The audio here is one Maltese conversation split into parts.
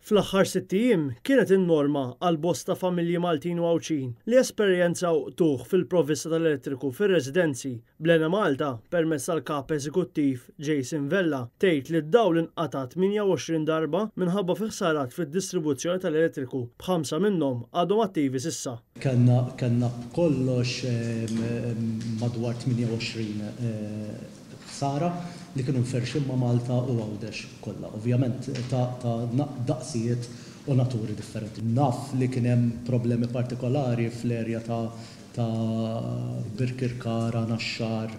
Fl-aħħar 6 ijiem kienet in-norma għal bosta familji Maltin u Għawċin li esperjenzaw tuħ fil-provvista tal-elettriku fir-residenzi b'Lena Malta permezz tal-kap eżekuttiv Jason Vella tgħid li d-dawl inqatat 28 darba minħabba fi ħsarat fid-distribuzzjoni tal-elettriku b'5 minnhom għadhom attivi s'issa. Kellna kollox madwar 28 ħsara li kienu mferxin ma' Malta u Għawdex kollha. Ovvjament ta' daqsijiet u naturi differenti. Naf li kien hemm problemi partikolari fl-erja ta' Birkirkara, Naxxar,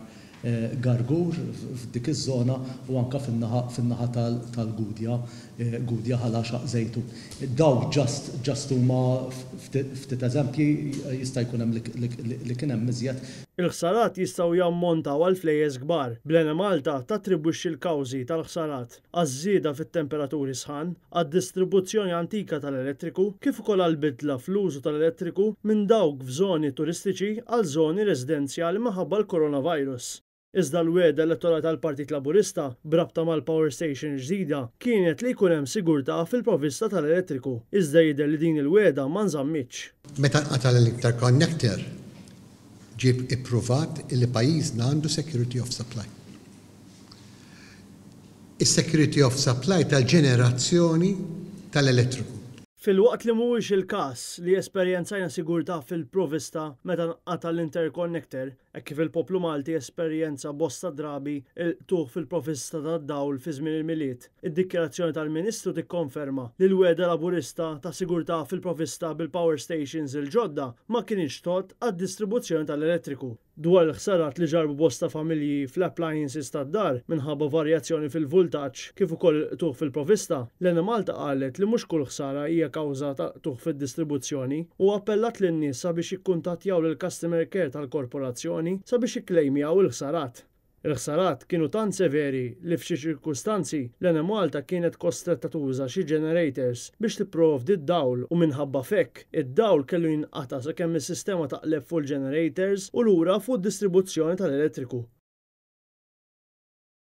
Gargur f'dik iż-żona u anke fin-naħa tal-Gudja, Gudja Ħalaxaq Żejtu. Daw ġast huma ftit eżempji jista' jkun hemm li kien hemm iżjed. Il-ħsarat jistgħu jammontaw għal flejjes kbar. B'Lena Malta tattribwixxi l-kawżi tal-ħsarat għaż-żieda fit-temperaturi sħan, għad-distribuzzjoni antika tal-elettriku, kif ukoll għall-bidla fl-użu tal-elettriku minn dawk f'żoni turistiċi għal żoni residenzjali minħabba l-coronavirus. Iżda l-weda elettorali tal-Partit Laburista brabta mal-power station ġdida kienet li jkun hemm sigurtà fil-provvista tal-elettriku. Iżda jidher li din il-weda ma nżammitx. Meta nqatal l-interconnector ġieb ippruvat li pajjiżna għandu security of supply. Is-security of supply tal-ġenerazzjoni tal-elettriku. Fil-waqt li mhuwiex il-każ li esperjenzajna sigurtà fil-provvista meta nqata l-interconnector, hekk kif il-poplu Malti esperjenza bosta drabi il-tuħ fil-provvista tad-dawl fi żmien il-miliet. Id-dikjarazzjoni tal-Ministru tikkonferma li l-weda Laburista ta' sigurtà fil-provvista bil-power stations il-ġodda ma kienx tot għad-distribuzzjoni tal-elettriku. Dwar l-ħsarat li ġarbu bosta familji fl-appliances tad-dar minħabba varjazzjoni fil-voltaġġ kif ukoll tuħ fil-provvista, Lena Malta qalet li mhux kull ħsara hija kawża ta' tuħ fid-distribuzzjoni u appellat lin-nies sabiex jikkuntattjaw lill-customer care tal-korporazzjoni sabiex ikklejmjaw il-ħsarat. Il-ħsarat kienu tant severi li f'xi ċirkustanzi Lena Malta kienet kostretta tuża xi generators biex tipprovdi d-dawl u minħabba fekk id-dawl kellu jinqata sakemm is-sistema taqleb fuq il-generators u lura fuq id-distribuzzjoni tal-elettriku.